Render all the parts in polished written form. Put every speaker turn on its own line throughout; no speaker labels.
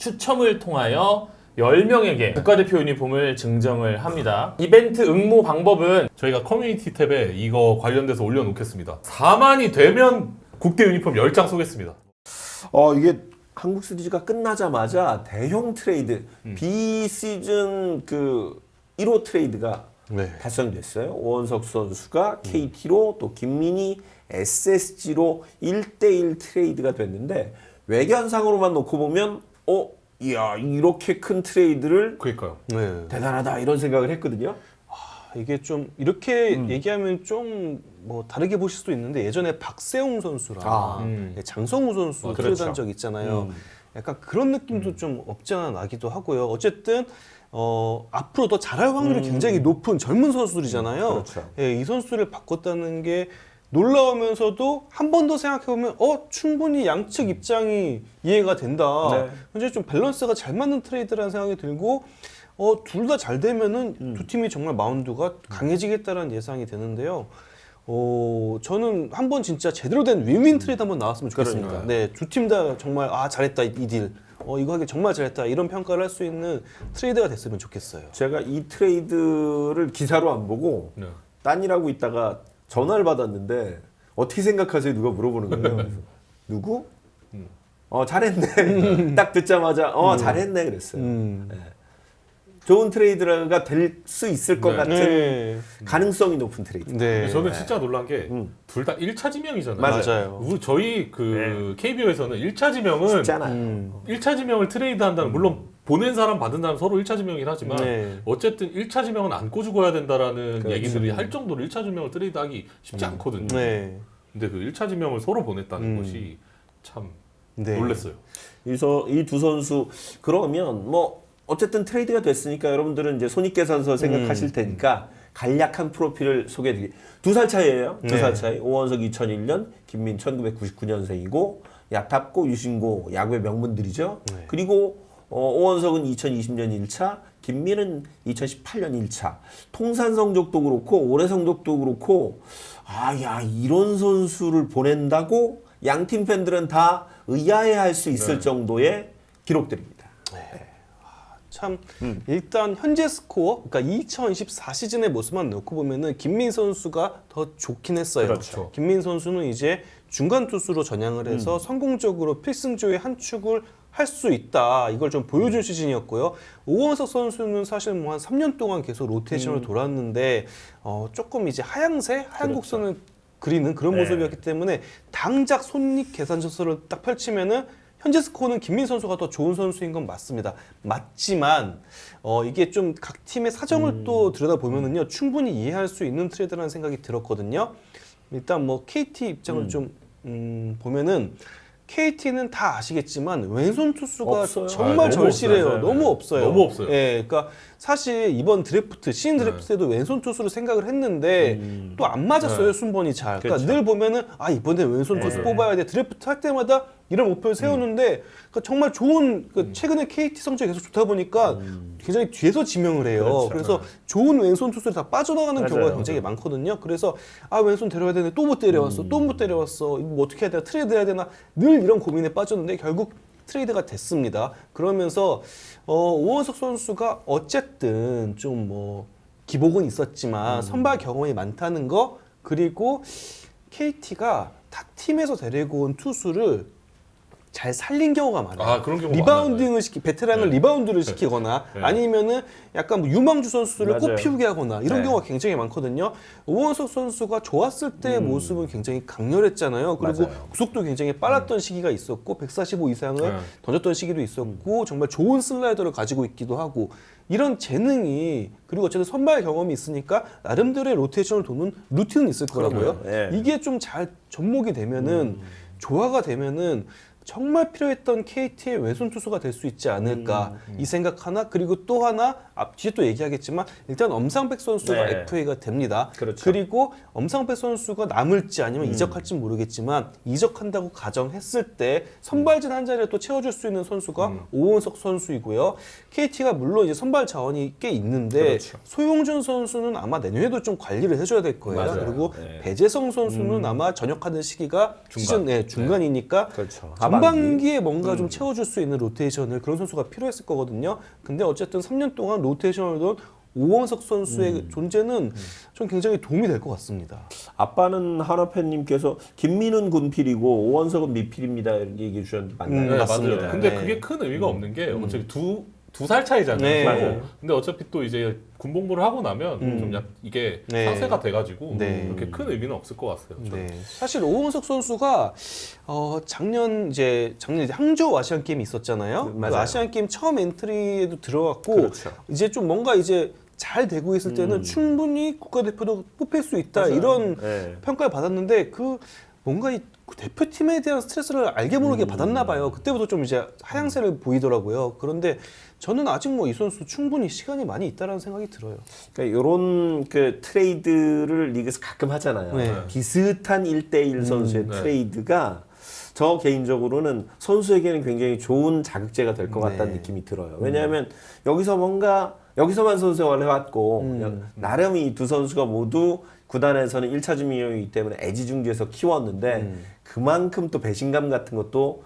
추첨을 통하여 10명에게 국가대표 유니폼을 증정을 합니다. 이벤트 응모 방법은
저희가 커뮤니티 탭에 이거 관련돼서 올려놓겠습니다. 4만이 되면 국대 유니폼 10장 쏘겠습니다.
이게 한국 시리즈가 끝나자마자 대형 트레이드 비시즌 그 1호 트레이드가 달성됐어요. 오원석 선수가 KT로 또 김민희 SSG로 1대1 트레이드가 됐는데 외견상으로만 놓고 보면 이야 이렇게 큰 트레이드를
그러니까요.
대단하다 이런 생각을 했거든요.
이게 좀 이렇게 얘기하면 좀 뭐 다르게 보실 수도 있는데 예전에 박세웅 선수랑 장성우 선수 트레이드한 적 있잖아요. 약간 그런 느낌도 좀 없지 않아 나기도 하고요. 어쨌든 앞으로 더 잘할 확률이 굉장히 높은 젊은 선수들이잖아요.
그렇죠.
예, 이 선수를 바꿨다는 게 놀라우면서도 한 번 더 생각해보면 충분히 양측 입장이 이해가 된다.
네.
굉장히 좀 밸런스가 잘 맞는 트레이드라는 생각이 들고 둘 다 잘 되면은 두 팀이 정말 마운드가 강해지겠다라는 예상이 되는데요. 저는 한번 진짜 제대로 된 윈윈 트레이드 한번 나왔으면 좋겠습니다.
그러니까요.
네, 두 팀 다 정말 잘했다 이 딜. 이거 하기 정말 잘했다 이런 평가를 할 수 있는 트레이드가 됐으면 좋겠어요.
제가 이 트레이드를 기사로 안 보고
네.
딴일하고 있다가 전화를 받았는데 어떻게 생각하세요? 누가 물어보는 거예요. 그래서 누구? 잘했네. 딱 듣자마자 잘했네 그랬어요. 네. 좋은 트레이드가 될 수 있을 것 같은
네.
가능성이 높은 트레이드.
네.
저는 진짜 놀란 게 둘 다 1차 지명이잖아요.
맞아요.
저희 KBO에서는 1차 지명은
쉽잖아요.
1차 지명을 트레이드한다는 물론 보낸 사람 받은 사람 서로 1차 지명이긴 하지만
네.
어쨌든 1차 지명은 안고 죽어야 된다라는
그렇죠.
얘기들이 할 정도로 1차 지명을 트레이드하기 쉽지 않거든요.
네.
근데 그 1차 지명을 서로 보냈다는 것이 참
네.
놀랐어요.
이 두 선수 그러면 어쨌든 트레이드가 됐으니까 여러분들은 이제 손익계산서 생각하실 테니까 간략한 프로필을 소개해드릴게요. 2살 차이예요. 2살 차이. 오원석 2001년, 김민 1999년생이고 야탑고, 유신고 야구의 명문들이죠. 그리고 오원석은 2020년 1차, 김민은 2018년 1차. 통산 성적도 그렇고 올해 성적도 그렇고 이런 선수를 보낸다고 양팀 팬들은 다 의아해할 수 있을 정도의 기록들입니다.
참 일단 현재 스코어, 그러니까 2024 시즌의 모습만 놓고 보면은 김민 선수가 더 좋긴 했어요.
그렇죠.
김민 선수는 이제 중간 투수로 전향을 해서 성공적으로 필승조의 한 축을 할 수 있다. 이걸 좀 보여준 시즌이었고요. 오원석 선수는 사실 한 3년 동안 계속 로테이션을 돌았는데 조금 이제 하얀 곡선을 그리는 그런 모습이었기 때문에 당장 손익 계산서를 딱 펼치면은 현재 스코어는 김민 선수가 더 좋은 선수인 건 맞습니다. 맞지만 이게 좀 각 팀의 사정을 또 들여다보면은요 충분히 이해할 수 있는 트레이드라는 생각이 들었거든요. 일단 KT 입장을 좀 보면은 KT는 다 아시겠지만 왼손 투수가
없어요.
정말
너무
절실해요.
없어요.
너무 없어요.
너무 없어요.
예, 그러니까 사실 이번 드래프트 시즌 드래프트 때도 왼손 투수를 생각을 했는데 또 안 맞았어요 순번이 잘. 그러니까 늘 보면은 이번에 왼손 투수 뽑아야 돼. 드래프트 할 때마다 이런 목표를 세우는데 그러니까 정말 좋은 최근에 KT 성적이 계속 좋다 보니까 굉장히 뒤에서 지명을 해요. 그래서 좋은 왼손 투수를 다 빠져나가는 경우가 굉장히 많거든요. 그래서 왼손 데려와야 되는데 또 못 데려왔어. 또 못 데려왔어. 이거 뭐 어떻게 해야 되나? 트레이드 해야 되나? 늘 이런 고민에 빠졌는데 결국 트레이드가 됐습니다. 그러면서 오원석 선수가 어쨌든 좀 기복은 있었지만 선발 경험이 많다는 거 그리고 KT가 타 팀에서 데리고 온 투수를 잘 살린 경우가 많아요.
그런 경우가
리바운딩을 베테랑을
네.
리바운드를 시키거나
네.
아니면은 약간 유망주 선수를
맞아요.
꽃 피우게 하거나 이런
네.
경우가 굉장히 많거든요. 오원석 선수가 좋았을 때의 모습은 굉장히 강렬했잖아요. 그리고
맞아요.
구속도 굉장히 빨랐던 시기가 있었고 145 이상을
네.
던졌던 시기도 있었고 정말 좋은 슬라이더를 가지고 있기도 하고 이런 재능이 그리고 어쨌든 선발 경험이 있으니까 나름대로의 로테이션을 도는 루틴은 있을 거라고요.
네.
이게 좀 잘 접목이 되면은 조화가 되면은 정말 필요했던 KT의 왼손 투수가 될 수 있지 않을까 이 생각 하나 그리고 또 하나 뒤에 또 얘기하겠지만 일단 엄상백 선수가
네.
FA가 됩니다.
그렇죠.
그리고 엄상백 선수가 남을지 아니면 이적할지 모르겠지만 이적한다고 가정했을 때 선발진 한 자리를 또 채워줄 수 있는 선수가 오원석 선수이고요. KT가 물론 이제 선발 자원이 꽤 있는데
그렇죠.
소용준 선수는 아마 내년에도 좀 관리를 해줘야 될 거예요.
맞아요.
그리고
네.
배재성 선수는 아마 전역하는 시기가 시즌 중간이니까
그렇죠.
아마 전반기에 뭔가 좀 채워줄 수 있는 로테이션을 그런 선수가 필요했을 거거든요. 근데 어쨌든 3년 동안 로테이션을 둔 오원석 선수의 존재는 좀 굉장히 도움이 될 것 같습니다.
아빠는 한화 팬님께서 김민훈 군필이고 오원석은 미필입니다 이렇게 얘기해 주셨는데 맞나요?
네,
맞습니다.
맞아요. 근데
네.
그게 큰 의미가 없는 게 어차피 두 살 차이잖아요.
네.
서로.
맞아요.
근데 어차피 또 이제 군복무를 하고 나면 좀 이게
네.
상세가 돼가지고
네.
그렇게 큰 의미는 없을 것 같아요. 저는.
네. 사실 오원석 선수가 작년 이제 항저우 아시안 게임이 있었잖아요. 그
맞아요.
아시안 게임 처음 엔트리에도 들어갔고
그렇죠.
이제 좀 뭔가 이제 잘 되고 있을 때는 충분히 국가대표도 뽑힐 수 있다
맞아요.
이런
네.
평가를 받았는데 그 뭔가 이 대표팀에 대한 스트레스를 알게 모르게 받았나 봐요. 그때부터 좀 이제 하향세를 보이더라고요. 그런데 저는 아직 뭐 이 선수 충분히 시간이 많이 있다라는 생각이 들어요.
그러니까 이런 그 트레이드를 리그에서 가끔 하잖아요.
네.
비슷한 1대1 선수의
네.
트레이드가 저 개인적으로는 선수에게는 굉장히 좋은 자극제가 될 것 같다는
네.
느낌이 들어요. 왜냐하면 여기서만 선수 생활을 해왔고 나름 이 두 선수가 모두 구단에서는 1차 주민이기 때문에 애지중지해서 키웠는데 그만큼 또 배신감 같은 것도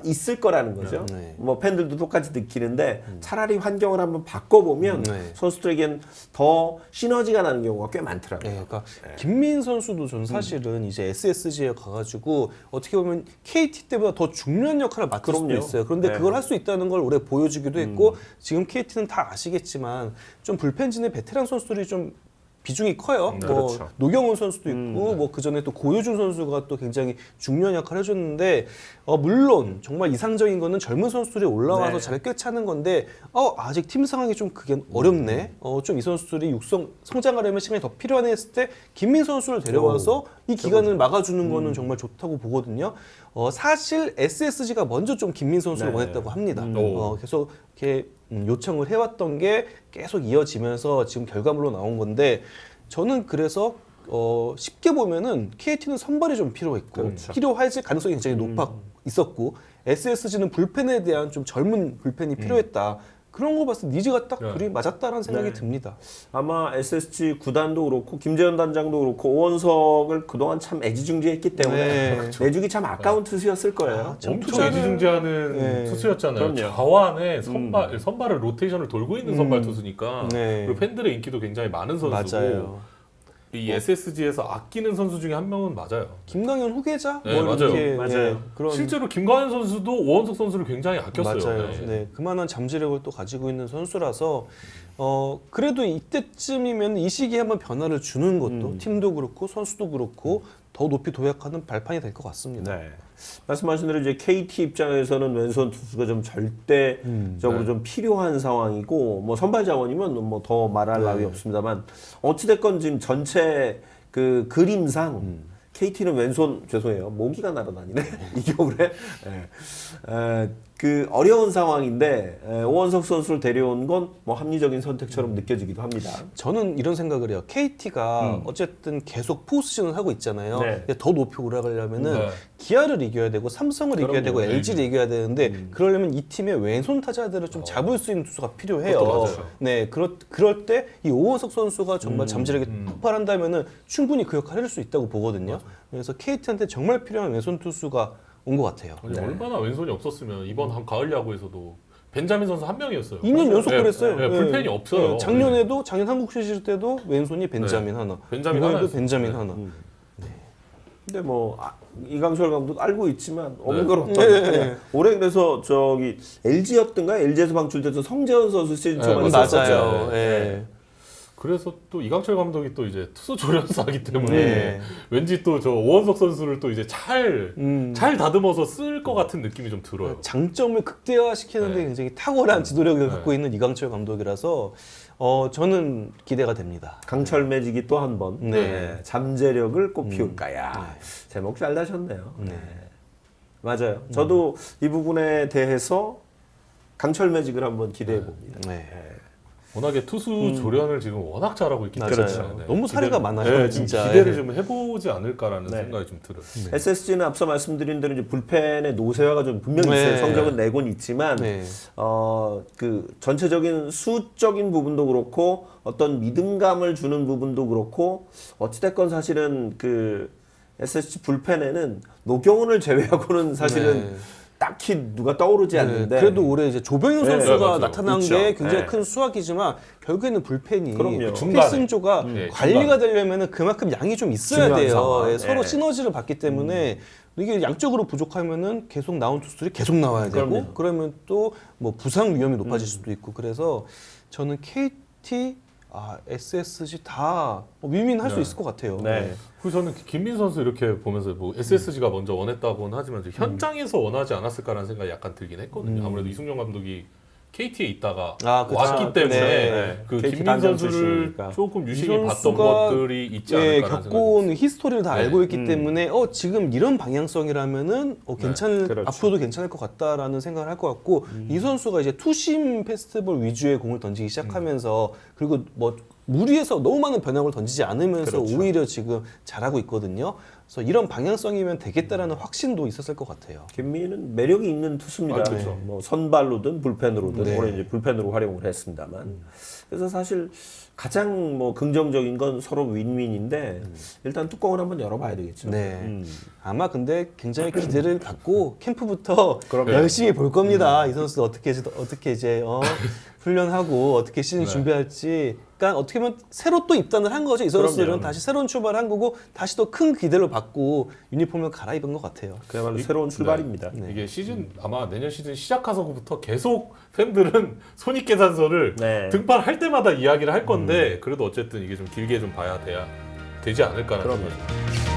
있을 거라는 거죠.
네.
뭐 팬들도 똑같이 느끼는데 차라리 환경을 한번 바꿔보면
네.
선수들에겐 더 시너지가 나는 경우가 꽤 많더라고요.
네, 그러니까 김민 선수도 저는 사실은 이제 SSG에 가가지고 어떻게 보면 KT 때보다 더 중요한 역할을 맡을 수도
그럼요.
있어요. 그런데
네.
그걸 할 수 있다는 걸 올해 보여주기도 했고 지금 KT는 다 아시겠지만 좀 불펜진의 베테랑 선수들이 좀 비중이 커요. 뭐
그렇죠.
노경훈 선수도 있고 뭐 그 전에 또 고효준 선수가 또 굉장히 중요한 역할을 해줬는데 물론 정말 이상적인 거는 젊은 선수들이 올라와서
네.
잘 꿰차는 건데 아직 팀 상황이 좀 그게 어렵네. 좀 이 선수들이 성장하려면 시간이 더 필요하네 했을 때 김민 선수를 데려와서 이 기간을 막아주는 거는 정말 좋다고 보거든요. 사실 SSG가 먼저 좀 김민 선수를
네.
원했다고 합니다.
오.
계속 이렇게 요청을 해왔던 게 계속 이어지면서 지금 결과물로 나온 건데 저는 그래서 쉽게 보면은 KT는 선발이 좀 필요했고
그렇죠.
필요할 가능성이 굉장히 있었고 SSG는 불펜에 대한 좀 젊은 불펜이 필요했다. 그런 거 봤을 때 니즈가 딱
네.
둘이 맞았다라는 생각이
네.
듭니다.
아마 SSG 구단도 그렇고 김재현 단장도 그렇고 오원석을 그동안 참 애지중지했기 때문에
네.
내주기 참 아까운 투수였을 거예요.
참
엄청
투자를-
애지중지하는
네.
투수였잖아요.
그럼요.
자완에 선발을 로테이션을 돌고 있는 선발 투수니까
네.
그리고 팬들의 인기도 굉장히 많은 선수고
맞아요.
이 SSG에서 아끼는 선수 중에 한 명은 맞아요.
김강현 후계자?
네,
뭐
맞아요.
이렇게,
맞아요.
예, 그런
실제로 김광현 선수도 오원석 선수를 굉장히 아꼈어요.
맞아요.
네.
네, 그만한 잠재력을 또 가지고 있는 선수라서 그래도 이때쯤이면 이 시기에 한번 변화를 주는 것도 팀도 그렇고 선수도 그렇고 더 높이 도약하는 발판이 될 것 같습니다.
네. 말씀하신 대로 이제 KT 입장에서는 왼손 투수가 좀 절대적으로
네.
좀 필요한 상황이고 뭐 선발 자원이면 뭐 더 말할 나위 없습니다만 어찌됐건 지금 전체 그 그림상 KT는 왼손 죄송해요 모기가 날아다니네 이 겨울에 그 어려운 상황인데 오원석 선수를 데려온 건 뭐 합리적인 선택처럼 느껴지기도 합니다.
저는 이런 생각을 해요. KT가 어쨌든 계속 포스트션을 하고 있잖아요.
네.
근데 더 높이 올라가려면은
네.
기아를 이겨야 되고 삼성을 이겨야 되고
네.
LG를 이겨야 되는데 그러려면 이 팀의 왼손 타자들을 좀 잡을 수 있는 투수가 필요해요.
그것도 맞아요.
네, 그럴 때 이 오원석 선수가 정말 잠재력이 폭발한다면은 충분히 그 역할을 할 수 있다고 보거든요. 그래서 KT한테 정말 필요한 왼손 투수가 온 것 같아요.
아니, 얼마나 왼손이 없었으면 이번 가을 야구에서도 벤자민 선수 한 명이었어요.
2년 연속
네,
그랬어요.
네, 불펜이 없어요.
작년 한국 시리즈 때도 왼손이 벤자민 하나,
벤자민
이번에도
하나였어요.
벤자민
네.
하나.
근데 뭐 이강철 감독 알고 있지만 없는
네.
건 없다. 올해 그래서 저기 LG였던가 LG에서 방출돼서 성재현 선수 시즌 초반에
네,
썼었죠.
맞아요. 예.
그래서 또 이강철 감독이 또 이제 투수 조련사기 때문에
네.
왠지 또 저 오원석 선수를 또 이제 잘 다듬어서 쓸 것 같은 느낌이 좀 들어요.
장점을 극대화시키는 데
네.
굉장히 탁월한 지도력을 갖고 있는 이강철 감독이라서 저는 기대가 됩니다.
강철 매직이 또 한 번
네.
잠재력을 꽃피울까야 제목 잘 다셨네요. 맞아요. 저도 이 부분에 대해서 강철 매직을 한번 기대해 봅니다.
네.
워낙에 투수 조련을 지금 워낙 잘하고 있기 때문에
맞아요. 너무 사례가 많아요,
네,
진짜.
좀 기대를 좀 해보지 않을까라는
네.
생각이 좀 들어요.
SSG는 앞서 말씀드린 대로 이제 불펜의 노쇠화가 좀 분명히 있어요.
네.
성적은 내곤 있지만
네.
그 전체적인 수적인 부분도 그렇고 어떤 믿음감을 주는 부분도 그렇고 어찌됐건 사실은 그 SSG 불펜에는 노경훈을 제외하고는 사실은
네.
딱히 누가 떠오르지 않는데
그래도 올해 이제 조병현 선수가
맞아요.
나타난
그렇죠.
게 굉장히
네.
큰 수확이지만 결국에는 불펜이
그럼요.
중간에.
필승조가
네,
관리가 되려면 그만큼 양이 좀 있어야
중요한
돼요.
상황.
예, 서로
네.
시너지를 받기 때문에 이게 양적으로 부족하면은 계속 나온 투수들이 계속 나와야 되고
그럼요.
그러면 또 뭐 부상 위험이 높아질 수도 있고 그래서 저는 KT, SSG 다 윈윈할 수 있을 것 같아요.
네.
그래서 저는 김민 선수 이렇게 보면서 뭐 SSG가 먼저 원했다고는 하지만 현장에서 원하지 않았을까라는 생각이 약간 들긴 했거든요. 아무래도 이승용 감독이 KT에 있다가
그렇죠.
왔기 때문에
네.
그
KT
김민
단장
선수를
출신이니까.
조금
이
유심히 봤던
선수가
것들이 있지 않을까라는
갖고
생각이
온 히스토리를 다
네.
알고 있기 때문에 지금 이런 방향성이라면은 괜찮을
그렇죠.
앞으로도 괜찮을 것 같다라는 생각을 할 것 같고 이 선수가 이제 투심 페스티벌 위주의 공을 던지기 시작하면서 그리고 뭐 무리해서 너무 많은 변화를 던지지 않으면서
그렇죠.
오히려 지금 잘하고 있거든요. 그래서 이런 방향성이면 되겠다라는 확신도 있었을 것 같아요.
김민은 매력이 있는 투수입니다.
그렇죠.
뭐 선발로든 불펜으로든
네.
올해 이제 불펜으로 활용을 했습니다만 그래서 사실 가장 뭐 긍정적인 건 서로 윈윈인데 일단 뚜껑을 한번 열어봐야 되겠죠.
네. 아마 근데 굉장히 기대를 갖고 캠프부터
그럼요.
열심히 볼 겁니다. 이 선수 어떻게 이제 훈련하고 어떻게 시즌
네.
준비할지. 그러니까 어떻게 보면 새로 또 입단을 한 거죠. 이 선수들은
그럼요.
다시 새로운 출발을 한 거고 다시 또 큰 기대를 받고 유니폼을 갈아입은 것 같아요.
그야말로 새로운 출발입니다.
이게 시즌 아마 내년 시즌 시작하고부터 계속 팬들은 손익계산서를
네.
등판할 때마다 이야기를 할 건데 그래도 어쨌든 이게 좀 길게 좀 봐야 되지 않을까라는
그럼요.
생각이 듭니다.